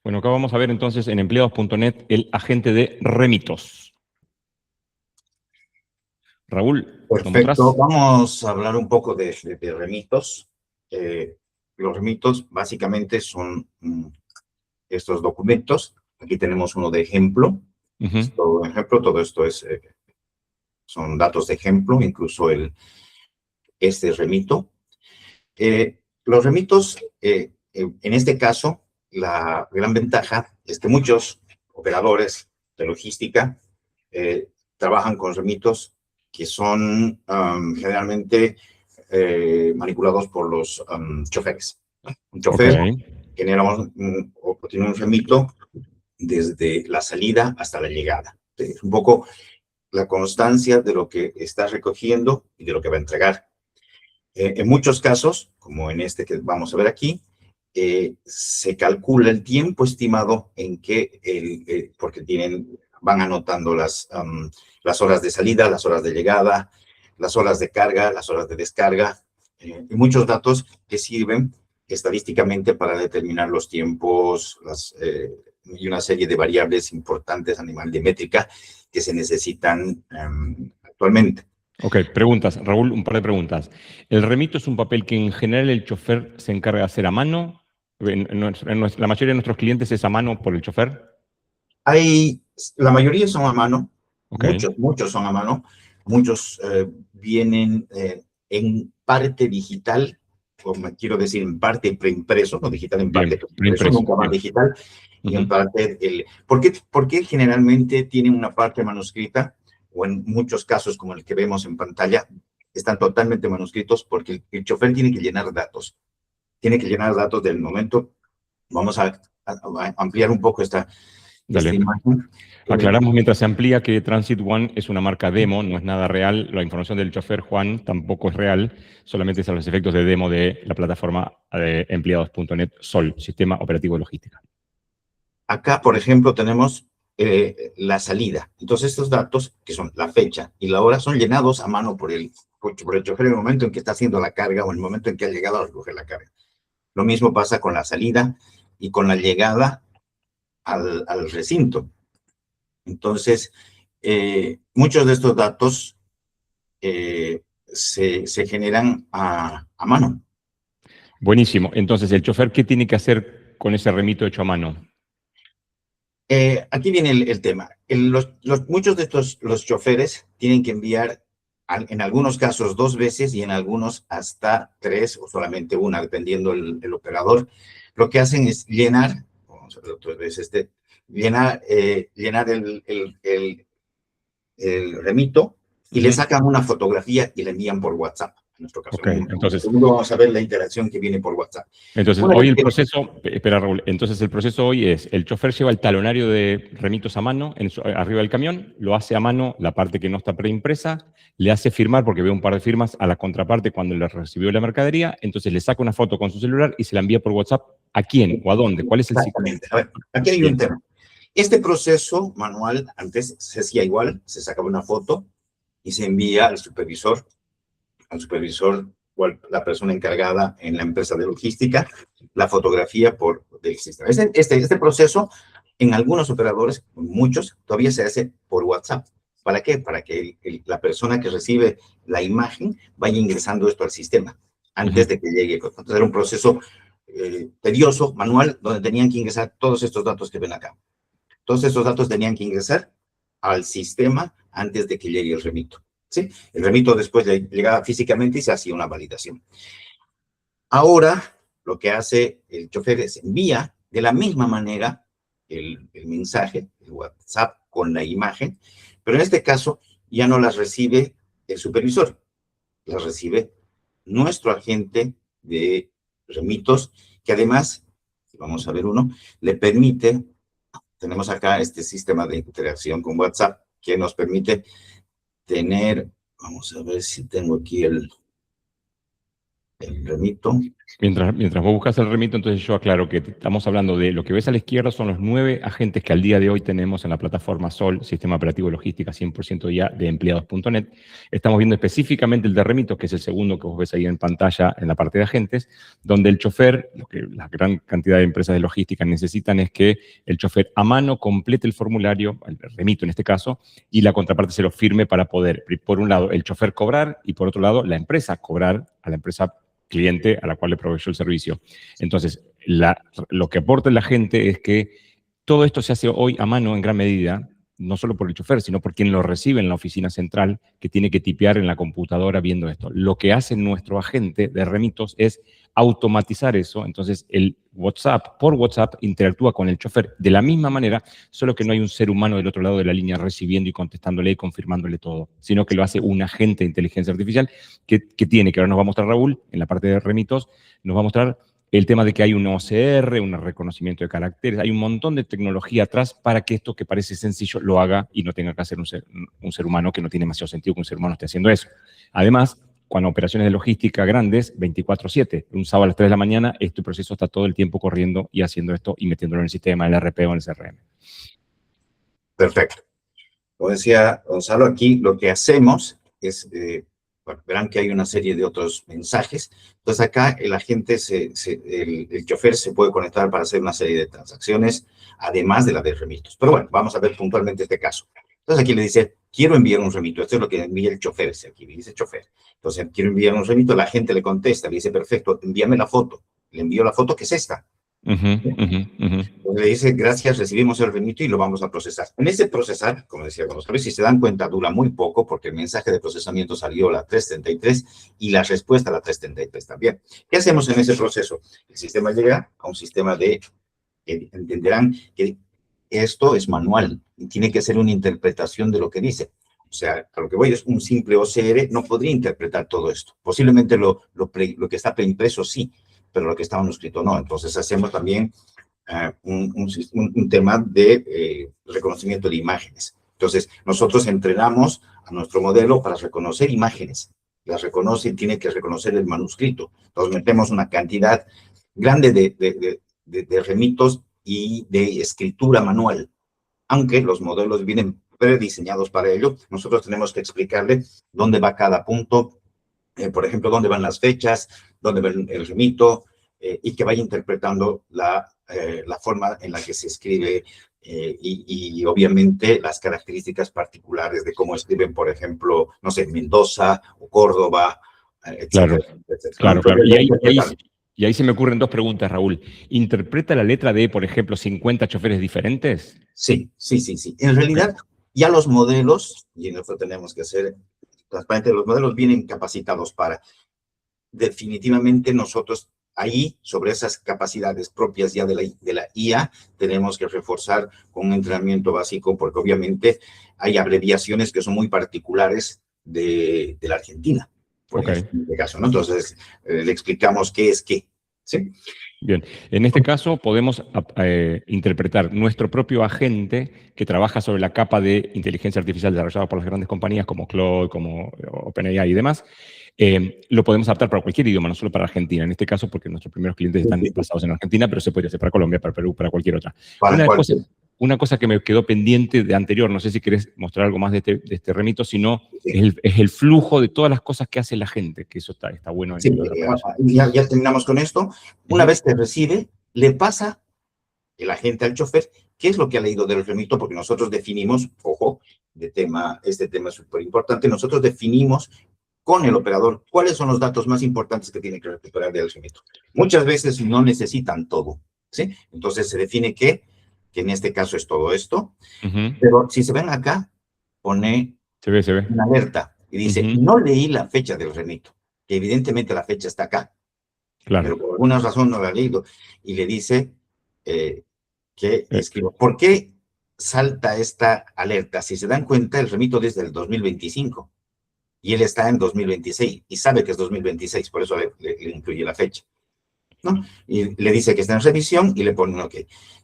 Bueno, acá vamos a ver entonces en empleados.net el agente de remitos. Raúl, ¿lo Perfecto, mostrás? vamos a hablar un poco de remitos. Los remitos básicamente son estos documentos. Aquí tenemos uno de ejemplo. Ujú. Todo esto son datos de ejemplo, incluso este remito. Los remitos, en este caso, la gran ventaja es que muchos operadores de logística trabajan con remitos que son generalmente manipulados por los choferes. Un Ok. chofer genera o tiene un remito desde la salida hasta la llegada. Es un poco la constancia de lo que está recogiendo y de lo que va a entregar. En muchos casos, como en este que vamos a ver aquí, se calcula el tiempo estimado en que, porque van anotando las horas de salida, las horas de llegada, las horas de carga, las horas de descarga, y muchos datos que sirven estadísticamente para determinar los tiempos y una serie de variables importantes a nivel de métrica que se necesitan actualmente. Ok, preguntas. Raúl, un par de preguntas. ¿El remito es un papel que en general el chofer se encarga de hacer a mano? La mayoría de nuestros clientes es a mano por el chofer. La mayoría son a mano, Ok, muchos son a mano, muchos vienen en parte digital, como quiero decir, en parte preimpreso, no digital, en parte bien, preimpreso, preimpreso, nunca más bien. digital, y en Ujú. parte ¿por qué generalmente tienen una parte manuscrita? O en muchos casos, como el que vemos en pantalla, están totalmente manuscritos porque el chofer tiene que llenar datos del momento. Vamos a ampliar un poco esta Dale. imagen. Aclaramos mientras se amplía que Transit One es una marca demo, no es nada real. La información del chofer Juan tampoco es real, solamente es a los efectos de demo de la plataforma de empleados.net Sol, Sistema Operativo de Logística. Acá, por ejemplo, tenemos la salida. Entonces, estos datos, que son la fecha y la hora, son llenados a mano por el chofer en el momento en que está haciendo la carga o en el momento en que ha llegado a recoger la carga. Lo mismo pasa con la salida y con la llegada al recinto. Entonces, muchos de estos datos se generan a mano. Buenísimo. Entonces, ¿el chofer qué tiene que hacer con ese remito hecho a mano? Aquí viene el tema. Muchos de los choferes tienen que enviar, en algunos casos 2 veces y en algunos hasta 3 o solamente una, dependiendo el operador. Lo que hacen es llenar, vamos a ver otra vez llenar el remito y le Ujú. sacan una fotografía y le envían por WhatsApp. En nuestro caso, Ok, en un entonces, segundo vamos a ver la interacción que viene por WhatsApp. Entonces, Una hoy vez el que proceso, espera Raúl, entonces el proceso hoy es, el chofer lleva el talonario de remitos a mano arriba del camión, lo hace a mano la parte que no está preimpresa, le hace firmar, porque ve un par de firmas, a la contraparte cuando le recibió la mercadería, entonces le saca una foto con su celular y se la envía por WhatsApp. ¿A quién o a dónde? ¿Cuál es el ciclo? Exactamente. A ver, aquí hay un Bien. tema. Este proceso manual antes se hacía igual, se sacaba una foto y se envía al supervisor o a la persona encargada en la empresa de logística, la fotografía del sistema. Este proceso, en algunos operadores, muchos, todavía se hace por WhatsApp. ¿Para qué? Para que la persona que recibe la imagen vaya ingresando esto al sistema Ujú. antes de que llegue. Entonces era un proceso tedioso, manual, donde tenían que ingresar todos estos datos que ven acá. Todos estos datos tenían que ingresar al sistema antes de que llegue el remito. ¿Sí? El remito después llegaba físicamente y se hacía una validación. Ahora, lo que hace el chofer es envía de la misma manera el mensaje, el WhatsApp con la imagen, pero en este caso ya no las recibe el supervisor, las recibe nuestro agente de remitos, que además, vamos a ver uno, le permite, tenemos acá este sistema de interacción con WhatsApp que nos permite tener, vamos a ver si tengo aquí el remito. Mientras vos buscas el remito, entonces yo aclaro que estamos hablando de lo que ves a la izquierda son los 9 agentes que al día de hoy tenemos en la plataforma SOL, Sistema Operativo y Logística 100% ya de empleados.net. Estamos viendo específicamente el de remitos, que es el segundo que vos ves ahí en pantalla en la parte de agentes, donde el chofer, lo que la gran cantidad de empresas de logística necesitan es que el chofer a mano complete el formulario, el remito en este caso, y la contraparte se lo firme para poder, por un lado, el chofer cobrar y por otro lado, la empresa cobrar a la empresa cliente a la cual le proveyó el servicio. Entonces, lo que aporta la gente es que todo esto se hace hoy a mano en gran medida, no solo por el chofer, sino por quien lo recibe en la oficina central, que tiene que tipear en la computadora viendo esto. Lo que hace nuestro agente de remitos es automatizar eso. Entonces, el WhatsApp, por WhatsApp, interactúa con el chofer de la misma manera, solo que no hay un ser humano del otro lado de la línea recibiendo y contestándole y confirmándole todo, sino que lo hace un agente de inteligencia artificial que tiene, que ahora nos va a mostrar Raúl, en la parte de remitos, nos va a mostrar el tema de que hay un OCR, un reconocimiento de caracteres, hay un montón de tecnología atrás para que esto que parece sencillo lo haga y no tenga que hacer un ser humano, que no tiene demasiado sentido que un ser humano esté haciendo eso. Además, cuando operaciones de logística grandes, 24/7, un sábado a las 3 de la mañana, este proceso está todo el tiempo corriendo y haciendo esto y metiéndolo en el sistema, en el RP o en el CRM. Perfecto. Como decía Gonzalo, aquí lo que hacemos es, bueno, verán que hay una serie de otros mensajes. Entonces acá el agente, el chofer se puede conectar para hacer una serie de transacciones, además de la de remitos. Pero bueno, vamos a ver puntualmente este caso. Entonces aquí le dice, quiero enviar un remito. Esto es lo que envía el chofer. Aquí le dice chofer. Entonces, quiero enviar un remito. La gente le contesta, le dice, perfecto, envíame la foto. Le envío la foto, que es esta. Le dice, gracias, recibimos el remito y lo vamos a procesar. En ese procesar, como decía Gonzalo, si se dan cuenta, dura muy poco porque el mensaje de procesamiento salió a la 3:33 y la respuesta a la 3:33 también. ¿Qué hacemos en ese proceso? El sistema llega a un sistema entenderán que esto es manual y tiene que ser una interpretación de lo que dice. O sea, a lo que voy es un simple OCR no podría interpretar todo esto. Posiblemente lo que está preimpreso sí, pero lo que está manuscrito no. Entonces hacemos también un tema de reconocimiento de imágenes. Entonces, nosotros entrenamos a nuestro modelo para reconocer imágenes. Las reconoce y tiene que reconocer el manuscrito. Entonces, metemos una cantidad grande de remitos y de escritura manual. Aunque los modelos vienen prediseñados para ello, nosotros tenemos que explicarle dónde va cada punto, por ejemplo, dónde van las fechas, dónde va el remito, y que vaya interpretando la forma en la que se escribe y obviamente las características particulares de cómo escriben, por ejemplo, no sé, Mendoza o Córdoba, etcétera. Claro, etcétera. claro. Y ahí se me ocurren dos preguntas, Raúl. ¿Interpreta la letra de, por ejemplo, 50 choferes diferentes? Sí. En realidad, ya los modelos, y en eso tenemos que ser transparentes, los modelos vienen capacitados para, definitivamente nosotros ahí, sobre esas capacidades propias ya de la IA, tenemos que reforzar con un entrenamiento básico, porque obviamente hay abreviaciones que son muy particulares de la Argentina, por ejemplo, en este caso, ¿no? Entonces, le explicamos qué es qué, ¿sí? Bien, en este caso podemos interpretar nuestro propio agente que trabaja sobre la capa de inteligencia artificial desarrollada por las grandes compañías como Claude, como OpenAI y demás. Lo podemos adaptar para cualquier idioma, no solo para Argentina, en este caso porque nuestros primeros clientes están basados en Argentina, pero se podría hacer para Colombia, para Perú, para cualquier otra. Una cosa que me quedó pendiente de anterior, no sé si querés mostrar algo más de este remito, sino es el flujo de todas las cosas que hace la gente, que eso está bueno. Sí, ya terminamos con esto. Una vez que recibe, le pasa el agente al chofer qué es lo que ha leído del remito, porque nosotros definimos, ojo, este tema es súper importante, nosotros definimos con el operador cuáles son los datos más importantes que tiene que recuperar del remito. Muchas veces no necesitan todo, ¿sí? Entonces se define que en este caso es todo esto, pero si se ven acá, pone una alerta y dice, no leí la fecha del remito, que evidentemente la fecha está acá, pero por alguna razón no la ha leído, y le dice que escribo. ¿Por qué salta esta alerta? Si se dan cuenta, el remito desde el 2025, y él está en 2026, y sabe que es 2026, por eso le incluye la fecha, ¿no? Y le dice que está en revisión, y le pone un OK.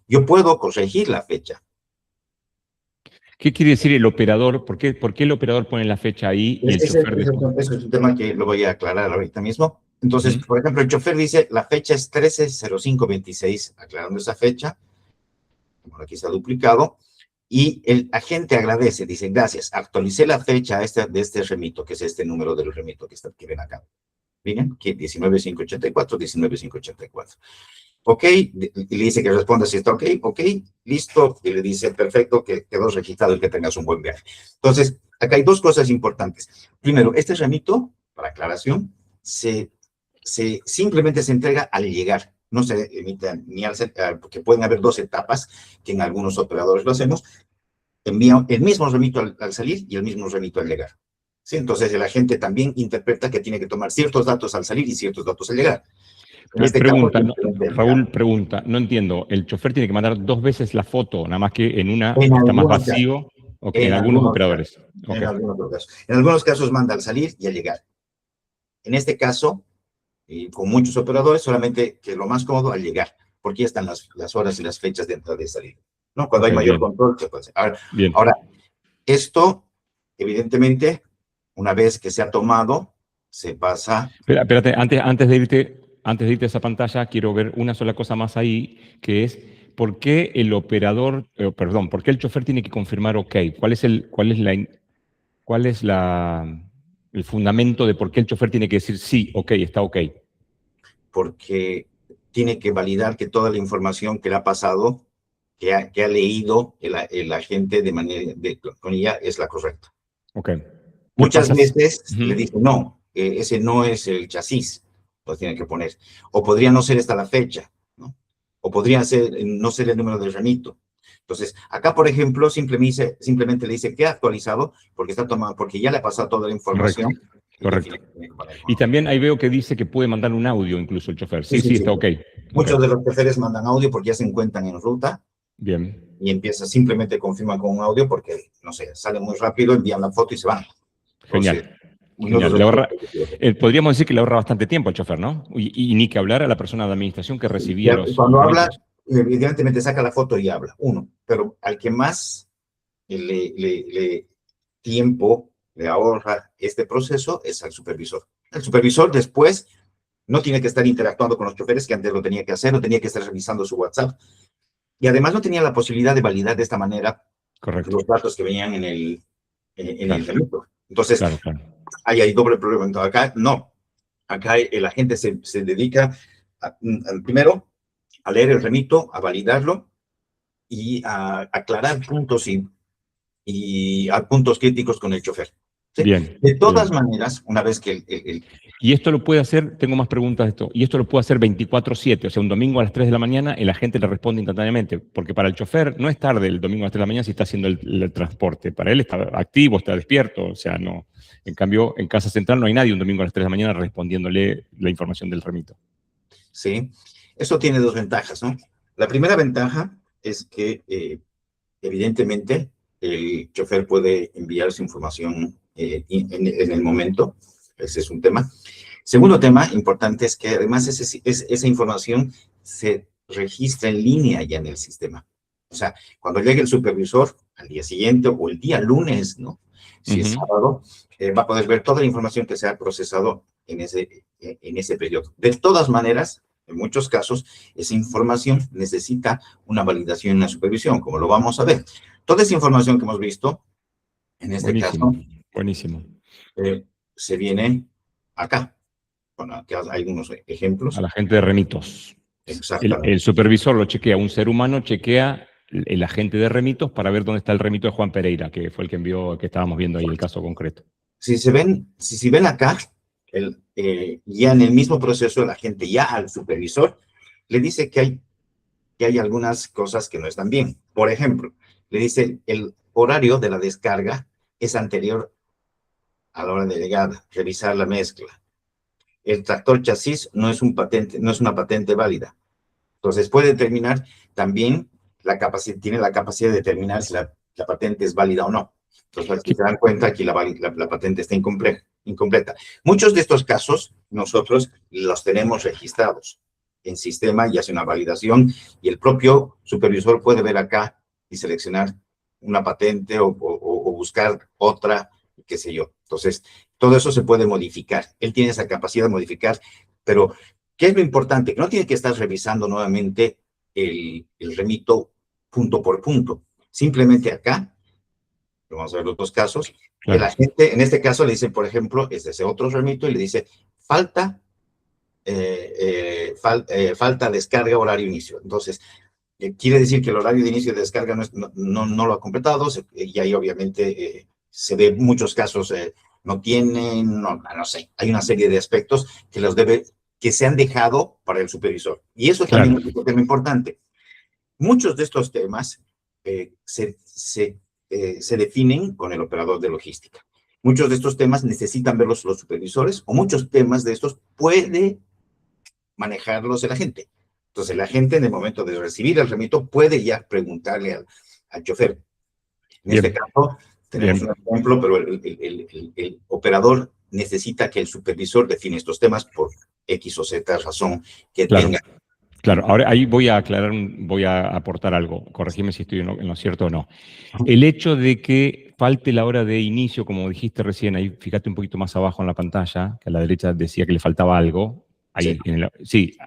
Yo puedo corregir la fecha. ¿Qué quiere decir el operador? ¿Por qué el operador pone la fecha ahí y el chofer Ese es un tema que lo voy a aclarar ahorita mismo. Entonces, por ejemplo, el chofer dice, la fecha es 13/05/26, aclarando esa fecha, bueno, aquí está duplicado, y el agente agradece, dice, gracias, actualicé la fecha de este remito, que es este número del remito que ven acá. Miren, que 19.584, 19.584. Ok, y le dice que responda si está ok, ok, listo, y le dice, perfecto, que quedó registrado y que tengas un buen viaje. Entonces, acá hay dos cosas importantes. Primero, este remito, para aclaración, simplemente se entrega al llegar. No se emite ni porque pueden haber dos etapas, que en algunos operadores lo hacemos. Envía el mismo remito al salir y el mismo remito al llegar. ¿Sí? Entonces, el agente también interpreta que tiene que tomar ciertos datos al salir y ciertos datos al llegar. En este Pregunta, caso, Raúl pregunta, no entiendo, ¿el chofer tiene que mandar 2 veces la foto, nada más que en una en está más algunos casos, vacío? Okay, en algunos operadores. En algunos casos. En algunos casos manda al salir y al llegar. En este caso, y con muchos operadores, solamente que es lo más cómodo al llegar, porque ya están las horas y las fechas de entrada y salida, ¿no? Cuando hay mayor control, se puede hacer. Ahora, esto, evidentemente, una vez que se ha tomado, se pasa... Espérate, antes de irte a esa pantalla, quiero ver una sola cosa más ahí, que es, ¿por qué el operador, por qué el chofer tiene que confirmar OK? ¿Cuál es el fundamento de por qué el chofer tiene que decir sí, OK, está OK? Porque tiene que validar que toda la información que le ha pasado, que ha leído el agente de manera con ella, es la correcta. OK. Muchas veces le dicen, no, ese no es el chasis, lo tiene que poner. O podría no ser esta la fecha, ¿no? O podría no ser el número del remito. Entonces, acá, por ejemplo, simplemente le dice que ha actualizado porque está tomando, porque ya le ha pasado toda la información. Correcto. Y también ahí veo que dice que puede mandar un audio incluso el chofer. Sí, está OK. Muchos de los choferes mandan audio porque ya se encuentran en ruta. Bien. Y simplemente confirman con un audio porque, no sé, sale muy rápido, envían la foto y se van. Genial. Podríamos decir que le ahorra bastante tiempo al chofer, ¿no? Y ni que hablar a la persona de administración que recibía cuando habla, evidentemente saca la foto y habla, uno. Pero al que más tiempo le ahorra este proceso es al supervisor. El supervisor después no tiene que estar interactuando con los choferes, que antes lo tenía que hacer, no tenía que estar revisando su WhatsApp. Y además no tenía la posibilidad de validar de esta manera los datos que venían en el remito. Entonces, ahí hay doble problema. Entonces, acá no. Acá el agente se dedica primero a leer el remito, a validarlo y a aclarar puntos y a puntos críticos con el chofer. ¿Sí? Bien. De todas maneras, una vez que Y esto lo puede hacer, tengo más preguntas de esto, y esto lo puede hacer 24/7, o sea, un domingo a las 3 de la mañana, el agente le responde instantáneamente, porque para el chofer no es tarde el domingo a las 3 de la mañana si está haciendo el transporte, para él está activo, está despierto, o sea, no. En cambio, en Casa Central no hay nadie un domingo a las 3 de la mañana respondiéndole la información del remito. Sí, eso tiene dos ventajas, ¿no? La primera ventaja es que, evidentemente, el chofer puede enviar su información en el momento. Ese es un tema. Segundo tema importante es que además esa información se registra en línea ya en el sistema. O sea, cuando llegue el supervisor al día siguiente o el día lunes, ¿no? Si es sábado, va a poder ver toda la información que se ha procesado en ese periodo. De todas maneras, en muchos casos, esa información necesita una validación y una supervisión, como lo vamos a ver. Toda esa información que hemos visto, en este caso, se viene acá. Bueno, aquí hay unos ejemplos. A la gente de remitos. Exactamente. El supervisor lo chequea, un ser humano chequea el agente de remitos para ver dónde está el remito de Juan Pereira, que fue el que envió, que estábamos viendo ahí el caso concreto. Si ven acá, ya en el mismo proceso, el agente ya al supervisor le dice que hay algunas cosas que no están bien. Por ejemplo, le dice el horario de la descarga es anterior a la hora de llegada, revisar la mezcla. El tractor chasis no es una patente válida. Entonces puede determinar también tiene la capacidad de determinar si la patente es válida o no. Entonces, si se dan cuenta, aquí la patente está incompleta. Muchos de estos casos nosotros los tenemos registrados en sistema y hace una validación y el propio supervisor puede ver acá y seleccionar una patente o buscar otra, qué sé yo. Entonces, todo eso se puede modificar. Él tiene esa capacidad de modificar, pero ¿qué es lo importante? Que no tiene que estar revisando nuevamente el remito punto por punto. Simplemente acá, vamos a ver los dos casos, Claro. el agente, en este caso le dice, por ejemplo, es ese otro remito y le dice, falta descarga horario inicio. Entonces, quiere decir que el horario de inicio de descarga no lo ha completado, y ahí obviamente se ve muchos casos, no tienen, no sé, hay una serie de aspectos que se han dejado para el supervisor. Y eso Claro. también es un tema importante. Muchos de estos temas se definen con el operador de logística. Muchos de estos temas necesitan verlos los supervisores, o muchos temas de estos puede manejarlos el agente. Entonces, el agente en el momento de recibir el remito puede ya preguntarle al chofer. En Bien. este caso, tenemos Bien. un ejemplo, pero el operador necesita que el supervisor define estos temas por X o Z razón que Claro. tenga. Claro, ahora ahí voy a aclarar, voy a aportar algo, corregime si estoy en lo cierto o no. El hecho de que falte la hora de inicio, como dijiste recién, ahí fíjate un poquito más abajo en la pantalla, que a la derecha decía que le faltaba algo, ahí, Sí. sí,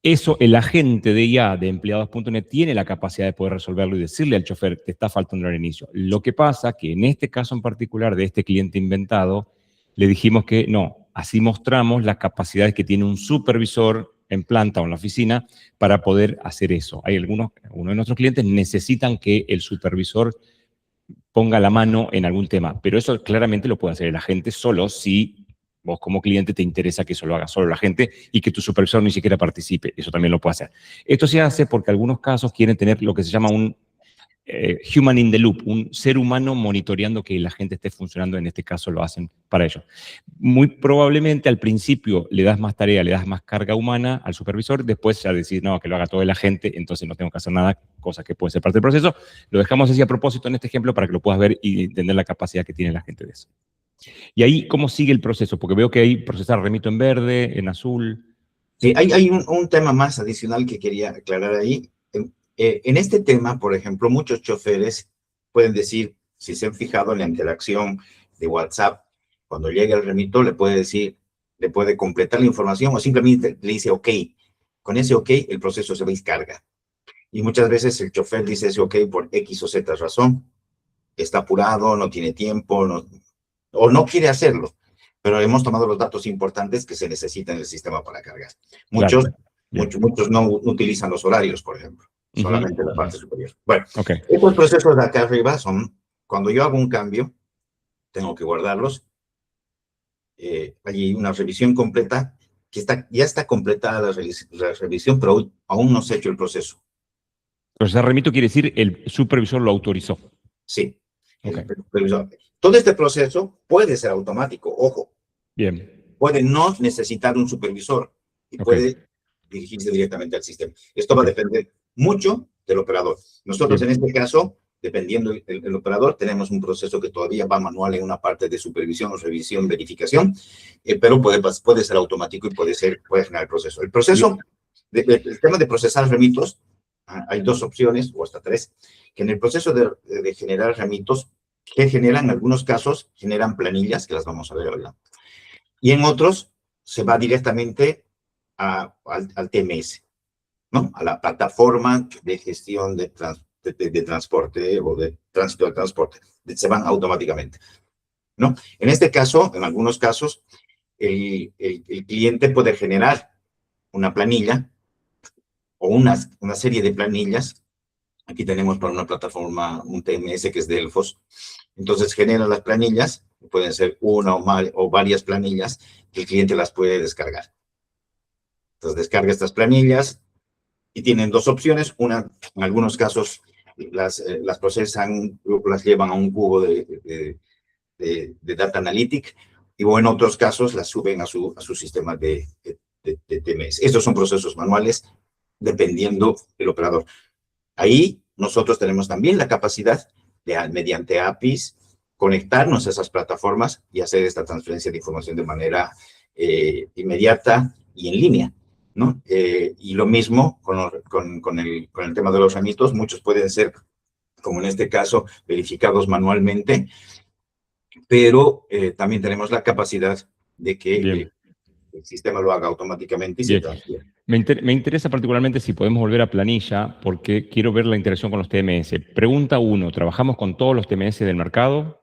eso el agente de IA de empleados.net tiene la capacidad de poder resolverlo y decirle al chofer, te está faltando el inicio. Lo que pasa que en este caso en particular de este cliente inventado, le dijimos que no, así mostramos las capacidades que tiene un supervisor en planta o en la oficina para poder hacer eso. Hay algunos de nuestros clientes necesitan que el supervisor ponga la mano en algún tema, pero eso claramente lo puede hacer el agente solo si vos como cliente te interesa que eso lo haga solo la gente y que tu supervisor ni siquiera participe. Eso también lo puede hacer. Esto se hace porque algunos casos quieren tener lo que se llama un human in the loop, un ser humano monitoreando que la gente esté funcionando. En este caso lo hacen para ellos. Muy probablemente al principio le das más tarea, le das más carga humana al supervisor, después ya decís, no, que lo haga todo el agente, entonces no tengo que hacer nada, cosa que puede ser parte del proceso. Lo dejamos así a propósito en este ejemplo para que lo puedas ver y entender la capacidad que tiene la gente de eso. Y ahí, ¿cómo sigue el proceso? Porque veo que hay procesar remito en verde, en azul. Sí, hay un tema más adicional que quería aclarar ahí. En este tema, por ejemplo, muchos choferes pueden decir, si se han fijado en la interacción de WhatsApp, cuando llega el remito le puede decir, le puede completar la información o simplemente le dice OK. Con ese OK, el proceso se descarga. Y muchas veces el chofer dice ese OK por X o Z razón. Está apurado, no tiene tiempo, o no quiere hacerlo. Pero hemos tomado los datos importantes que se necesitan en el sistema para cargar. Muchos no utilizan los horarios, por ejemplo, solamente la parte superior. Bueno, estos procesos de acá arriba son, cuando yo hago un cambio, tengo que guardarlos. Hay una revisión completa, que ya está completada la revisión, pero aún no se ha hecho el proceso. Procesar remito quiere decir el supervisor lo autorizó. Sí. Todo este proceso puede ser automático, ojo. Bien. Puede no necesitar un supervisor y puede dirigirse directamente al sistema. Esto va a depender mucho del operador. Nosotros en este caso, dependiendo del operador, tenemos un proceso que todavía va manual en una parte de supervisión o revisión, verificación, pero puede ser automático y puede generar el proceso. El tema de procesar remitos, hay dos opciones, o hasta tres, que en el proceso de generar remitos, que generan, en algunos casos, generan planillas, que las vamos a ver ahora. Y en otros, se va directamente al TMS, ¿no? A la plataforma de gestión de transporte o de tránsito de transporte. Se van automáticamente, ¿no? En este caso, en algunos casos, el cliente puede generar una planilla o una serie de planillas. Aquí tenemos para una plataforma un TMS que es Delfos. Entonces genera las planillas, pueden ser una o varias planillas, que el cliente las puede descargar. Entonces descarga estas planillas y tienen dos opciones. Una, en algunos casos, las procesan, las llevan a un cubo de Data Analytic, y en otros casos las suben a su sistema de TMS. Estos son procesos manuales, dependiendo del operador. Ahí nosotros tenemos también la capacidad de, mediante APIs, conectarnos a esas plataformas y hacer esta transferencia de información de manera inmediata y en línea, ¿no? Y lo mismo con el tema de los remitos. Muchos pueden ser, como en este caso, verificados manualmente. pero también tenemos la capacidad de que Bien. el sistema lo haga automáticamente y se Bien. transfiera. Me interesa particularmente si podemos volver a planilla, porque quiero ver la interacción con los TMS. Pregunta 1, ¿trabajamos con todos los TMS del mercado?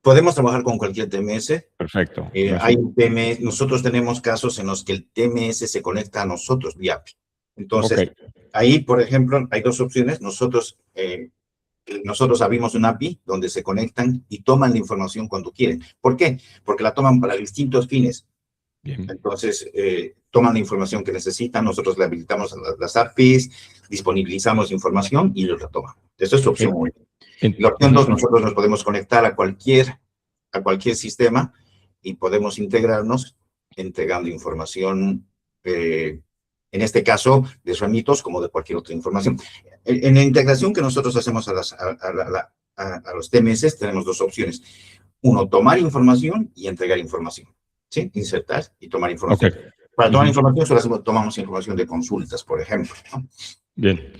Podemos trabajar con cualquier TMS. Perfecto. Hay TMS, nosotros tenemos casos en los que el TMS se conecta a nosotros vía API. Entonces, Ok. ahí, por ejemplo, hay dos opciones. Nosotros abrimos un API donde se conectan y toman la información cuando quieren. ¿Por qué? Porque la toman para distintos fines. Bien. Entonces, toman la información que necesitan, nosotros le habilitamos las APIs, disponibilizamos información y ellos la toman. Eso es opción 1. La opción 2, nosotros nos podemos conectar a cualquier sistema y podemos integrarnos entregando información, en este caso, de remitos como de cualquier otra información. En la integración que nosotros hacemos a los TMS tenemos dos opciones. Uno, tomar información y entregar información. ¿Sí? Insertar y tomar información. Okay. Para tomar información, solo tomamos información de consultas, por ejemplo, ¿no? Bien.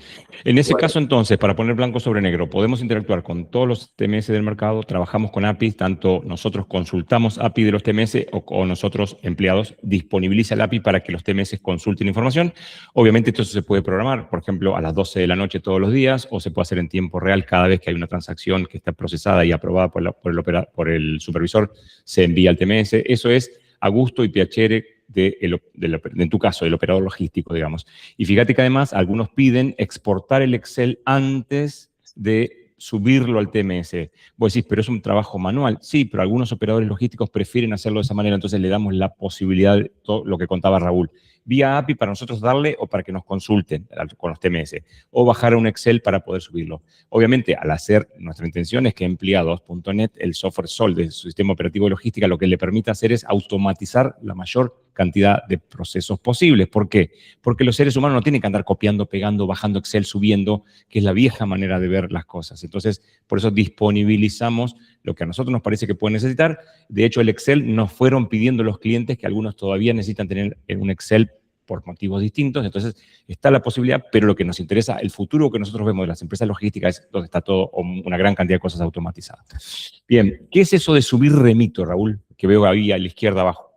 En ese caso, entonces, para poner blanco sobre negro, podemos interactuar con todos los TMS del mercado, trabajamos con APIs, tanto nosotros consultamos API de los TMS o nosotros, empleados, disponibiliza el API para que los TMS consulten información. Obviamente, esto se puede programar, por ejemplo, a las 12 de la noche todos los días, o se puede hacer en tiempo real cada vez que hay una transacción que está procesada y aprobada por el supervisor, se envía al TMS. Eso es a gusto y piacere en tu caso, del operador logístico, digamos. Y fíjate que además algunos piden exportar el Excel antes de subirlo al TMS. Vos decís, pero es un trabajo manual. Sí, pero algunos operadores logísticos prefieren hacerlo de esa manera, entonces le damos la posibilidad de todo lo que contaba Raúl. Vía API para nosotros darle o para que nos consulten con los TMS, o bajar a un Excel para poder subirlo. Obviamente, al hacer, nuestra intención es que empleados.net, el software SOL de su sistema operativo de logística, lo que le permite hacer es automatizar la mayor cantidad de procesos posibles. ¿Por qué? Porque los seres humanos no tienen que andar copiando, pegando, bajando Excel, subiendo, que es la vieja manera de ver las cosas. Entonces, por eso disponibilizamos lo que a nosotros nos parece que pueden necesitar. De hecho, el Excel nos fueron pidiendo los clientes que algunos todavía necesitan tener un Excel por motivos distintos. Entonces, está la posibilidad, pero lo que nos interesa, el futuro que nosotros vemos de las empresas logísticas es donde está todo, una gran cantidad de cosas automatizadas. Bien, ¿qué es eso de subir remito, Raúl? Que veo ahí a la izquierda abajo.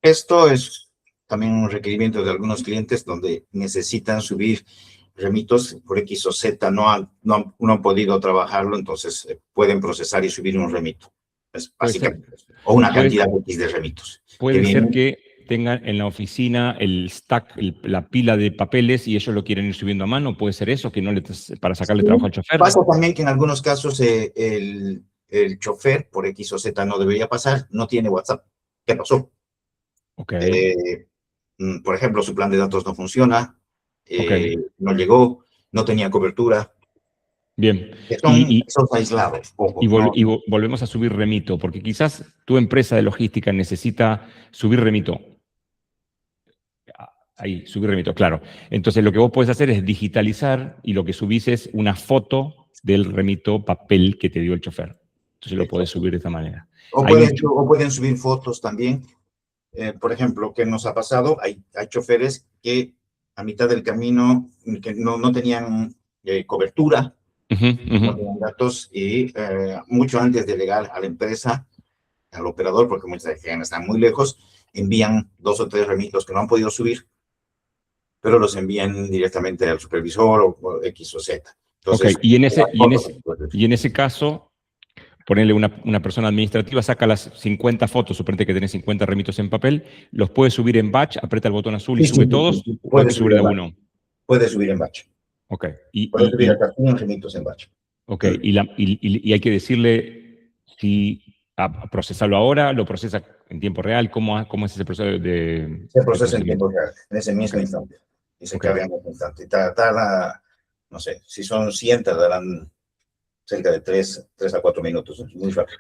Esto es también un requerimiento de algunos clientes donde necesitan subir remitos por X o Z, no han podido trabajarlo, entonces pueden procesar y subir un remito. Es básicamente eso. O una cantidad X de remitos. Puede ser que tengan en la oficina el stack, la pila de papeles y ellos lo quieren ir subiendo a mano. ¿Puede ser eso? Que no para sacarle trabajo al chofer. Pasa también que en algunos casos el chofer, por X o Z, no debería pasar, no tiene WhatsApp. ¿Qué pasó? Okay. Por ejemplo, su plan de datos no funciona, no llegó, no tenía cobertura. Bien. Son aislados. Ojo, y volvemos a subir remito, porque quizás tu empresa de logística necesita subir remito. Ahí, subir remito, claro. Entonces, lo que vos podés hacer es digitalizar y lo que subís es una foto del remito papel que te dio el chofer. Entonces, lo podés subir de esta manera. O pueden subir fotos también. Por ejemplo, ¿qué nos ha pasado? Hay choferes que a mitad del camino que no tenían cobertura, no tenían datos, y mucho antes de llegar a la empresa, al operador, porque muchas veces están muy lejos, envían 2 o 3 remitos que no han podido subir, pero los envían directamente al supervisor o X o Z. Entonces, y en ese caso, ponerle una persona administrativa, saca las 50 fotos, suponete que tenés 50 remitos en papel, los puede subir en batch, aprieta el botón azul y sube todos, o hay que subir de uno. Puede subir en batch. Ok. Puede subir hasta 100 remitos en batch. Ok, y hay que decirle si a procesarlo ahora, lo procesa en tiempo real, ¿cómo es ese proceso de se procesa en tiempo real, en ese mismo instante. Y se carga en ese instante. No sé, si son 100, tardarán cerca de 3 a 4 minutos. Es muy rápido.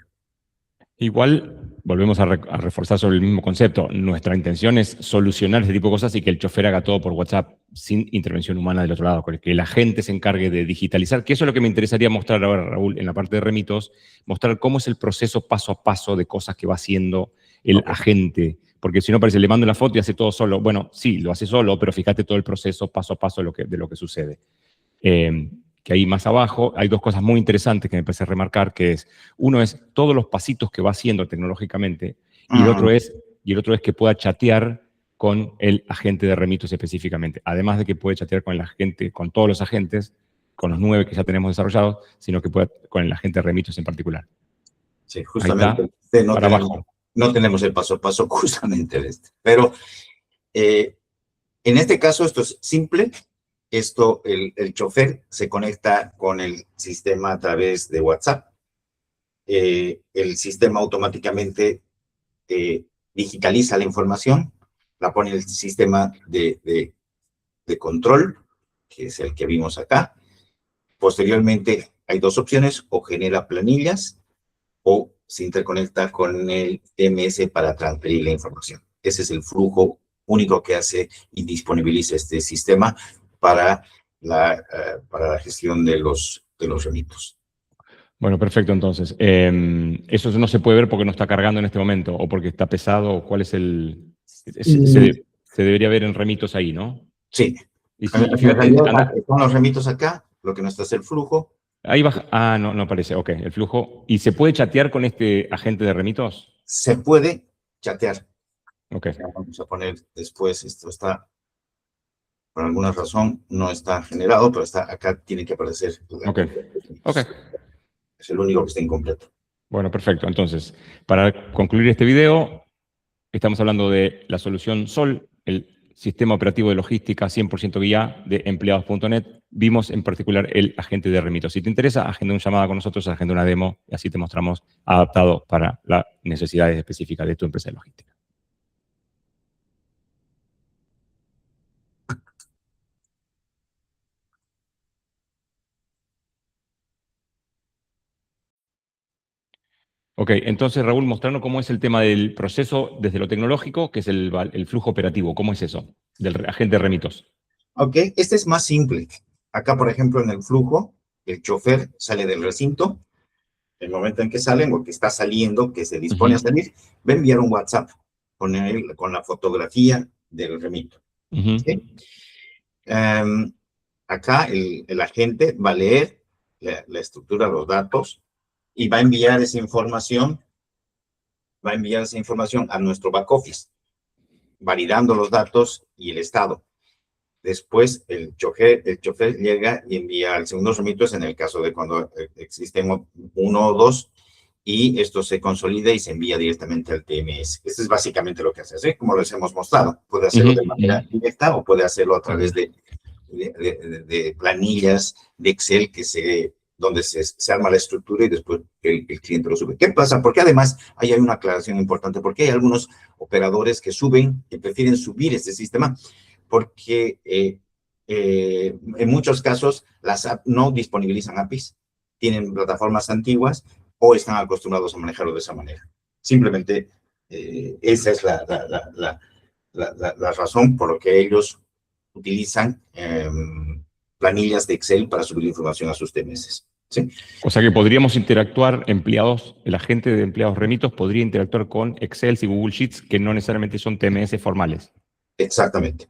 Igual, volvemos a reforzar sobre el mismo concepto. Nuestra intención es solucionar este tipo de cosas y que el chofer haga todo por WhatsApp sin intervención humana del otro lado, que la gente se encargue de digitalizar, que eso es lo que me interesaría mostrar ahora, Raúl, en la parte de remitos, mostrar cómo es el proceso paso a paso de cosas que va haciendo el agente, porque si no parece, le mando la foto y hace todo solo. Bueno, sí, lo hace solo, pero fíjate todo el proceso paso a paso de lo que sucede. que ahí más abajo hay dos cosas muy interesantes que me parece remarcar, que es, uno es todos los pasitos que va haciendo tecnológicamente, y el otro es que pueda chatear con el agente de Remitos específicamente. Además de que puede chatear con el agente, con todos los agentes, con los 9 que ya tenemos desarrollados, sino que puede con el agente de Remitos en particular. Sí, justamente. No tenemos el paso a paso justamente de este. Pero en este caso esto es simple. El chofer se conecta con el sistema a través de WhatsApp. El sistema automáticamente digitaliza la información, la pone en el sistema de control, que es el que vimos acá. Posteriormente hay dos opciones: o genera planillas o se interconecta con el TMS para transferir la información. Ese es el flujo único que hace y disponibiliza este sistema para la gestión de los remitos. Bueno, perfecto, entonces. Eso no se puede ver porque no está cargando en este momento, o porque está pesado, o cuál es el... Se debería ver en remitos ahí, ¿no? Sí. Y están los remitos acá, lo que no está es el flujo. Ahí baja, no aparece, ok, el flujo. ¿Y se puede chatear con este agente de remitos? Se puede chatear. Ok. Vamos a poner después, esto está, por alguna razón, no está generado, pero está acá, tiene que aparecer. Ok. Es el único que está incompleto. Bueno, perfecto. Entonces, para concluir este video, estamos hablando de la solución SOL, el sistema operativo de logística 100% guía de empleados.net. Vimos en particular el agente de Remitos. Si te interesa, agenda una llamada con nosotros, agenda una demo y así te mostramos adaptado para las necesidades específicas de tu empresa de logística. Ok, entonces Raúl, mostrarnos cómo es el tema del proceso desde lo tecnológico, que es el flujo operativo. ¿Cómo es eso del agente de Remitos? Ok, este es más simple. Acá, por ejemplo, en el flujo, el chofer sale del recinto. El momento en que salen o que está saliendo, que se dispone a salir, va a enviar un WhatsApp con la fotografía del remito. ¿Sí? Acá el agente va a leer la estructura, los datos, y va a enviar esa información a nuestro back office, validando los datos y el estado. Después el chofer llega y envía al segundo remito, en el caso de cuando existen uno o dos, y esto se consolida y se envía directamente al TMS. Esto es básicamente lo que hace, ¿sí? Como les hemos mostrado. Puede hacerlo de manera directa o puede hacerlo a través de planillas de Excel donde se arma la estructura y después el cliente lo sube. ¿Qué pasa? Porque además ahí hay una aclaración importante, porque hay algunos operadores que prefieren subir este sistema, porque en muchos casos las apps no disponibilizan APIs, tienen plataformas antiguas o están acostumbrados a manejarlo de esa manera. Simplemente esa es la razón por la que ellos utilizan planillas de Excel para subir información a sus TMS. ¿Sí? O sea que podríamos interactuar, el agente de empleados Remitos podría interactuar con Excel y Google Sheets, que no necesariamente son TMS formales. Exactamente.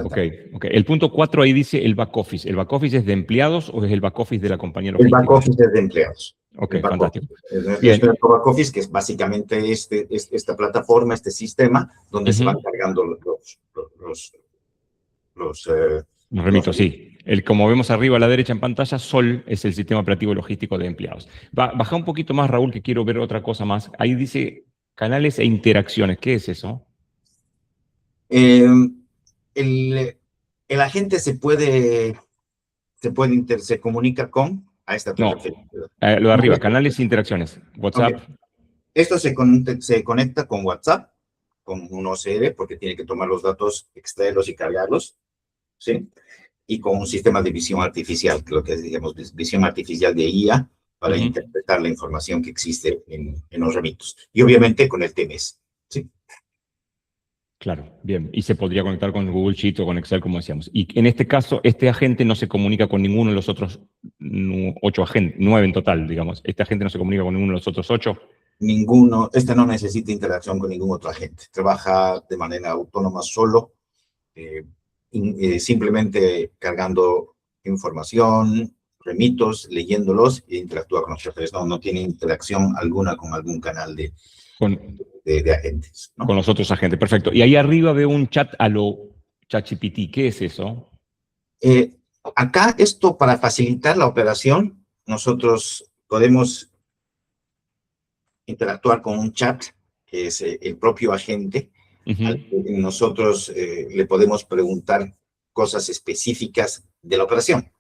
Ok. El punto 4 ahí dice el back office. ¿El back office es de empleados o es el back office de la compañía logística? El back office es de empleados. Ok, fantástico. El back office, que es básicamente esta plataforma, este sistema, donde se van cargando los remitos, sí. Como vemos arriba a la derecha en pantalla, SOL es el sistema operativo logístico de empleados. Baja un poquito más, Raúl, que quiero ver otra cosa más. Ahí dice canales e interacciones. ¿Qué es eso? El agente se comunica con a esta plataforma. Lo de arriba, canales e interacciones. WhatsApp. Okay. Esto se conecta con WhatsApp, con un OCR, porque tiene que tomar los datos, extraerlos y cargarlos, ¿sí? Y con un sistema de visión artificial, lo que digamos visión artificial de IA, para interpretar la información que existe en los remitos. Y obviamente con el TMS, ¿sí? Claro, bien. Y se podría conectar con Google Sheet o con Excel, como decíamos. Y en este caso, este agente no se comunica con ninguno de los otros 8 agentes, 9 en total, digamos. Este agente no se comunica con ninguno de los otros 8. Ninguno, no necesita interacción con ningún otro agente. Trabaja de manera autónoma solo, simplemente cargando información, remitos, leyéndolos e interactúa con los choferes. No tiene interacción alguna con algún canal de agentes, ¿no? Con los otros agentes, perfecto. Y ahí arriba veo un chat a lo ChatGPT. ¿Qué es eso? Acá, esto para facilitar la operación, nosotros podemos interactuar con un chat, que es el propio agente, al que nosotros le podemos preguntar cosas específicas de la operación.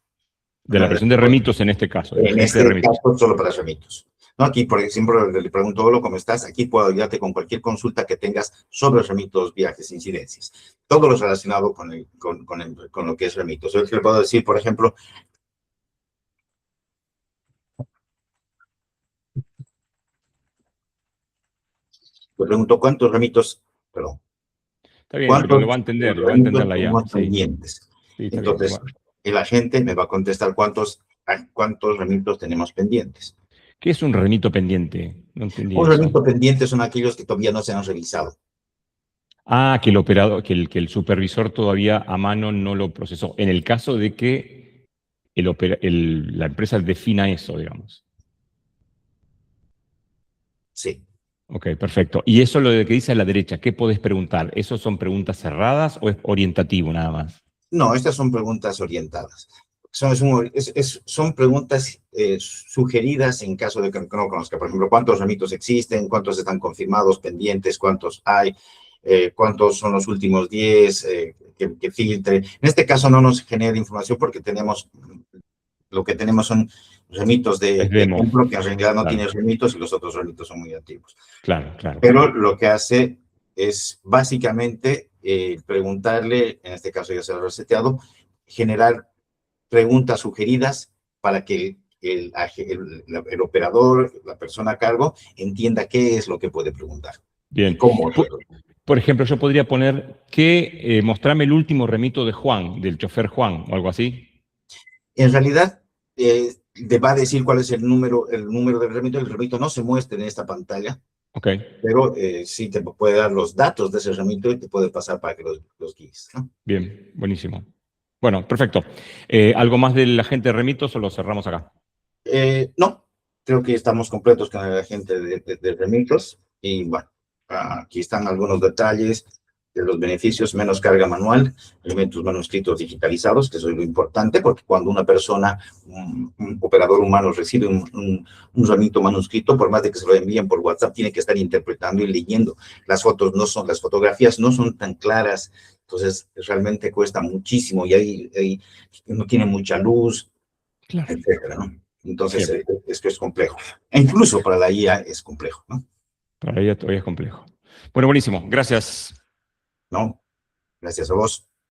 De la operación de remitos en este caso. En este caso, solo para remitos. ¿No? Aquí, por ejemplo, le pregunto, hola, ¿cómo estás? Aquí puedo ayudarte con cualquier consulta que tengas sobre remitos, viajes, incidencias. Todo lo relacionado con lo que es remitos. Yo le puedo decir, por ejemplo, le pregunto, ¿cuántos remitos, perdón? Está bien, pero lo va a entender la IA. Pendientes. Sí, está entonces, bien. el agente me va a contestar cuántos remitos tenemos pendientes. ¿Qué es un remito pendiente? No entendí Un eso. remito pendiente son aquellos que todavía no se han revisado. Ah, que el operador, que el supervisor todavía a mano no lo procesó. En el caso de que la empresa defina eso, digamos. Sí. Ok, perfecto. Y eso lo de que dice a la derecha, ¿qué podés preguntar? ¿Eso son preguntas cerradas o es orientativo nada más? No, estas son preguntas orientadas. Son preguntas sugeridas en caso de que no conozca. Por ejemplo, ¿cuántos remitos existen? ¿Cuántos están confirmados, pendientes? ¿Cuántos hay? ¿Cuántos son los últimos 10? Que filtre. En este caso no nos genera información porque lo que tenemos son remitos de ejemplo, que en realidad no tiene remitos y los otros remitos son muy antiguos. Claro. Pero lo que hace es básicamente preguntarle, en este caso ya se lo he reseteado, generar preguntas sugeridas para que el operador, la persona a cargo, entienda qué es lo que puede preguntar. Bien. ¿Cómo? Por ejemplo, yo podría poner que mostrame el último remito de Juan, del chofer Juan, o algo así. En realidad, te va a decir cuál es el número del remito. El remito no se muestra en esta pantalla. Ok. Pero sí te puede dar los datos de ese remito y te puede pasar para que los guíes, ¿no? Bien, buenísimo. Bueno, perfecto. ¿Algo más del agente de remitos o lo cerramos acá? No, creo que estamos completos con el agente de remitos. Y bueno, aquí están algunos detalles de los beneficios: menos carga manual, elementos manuscritos digitalizados, que eso es lo importante, porque cuando una persona, un operador humano recibe un remito manuscrito, por más de que se lo envíen por WhatsApp, tiene que estar interpretando y leyendo. Las fotografías no son tan claras, entonces realmente cuesta muchísimo y ahí no tiene mucha luz, Claro. etcétera, ¿no? Entonces, esto es complejo. E incluso para la IA es complejo, ¿no? Para ella todavía es complejo. Bueno, buenísimo. Gracias. No, gracias a vos.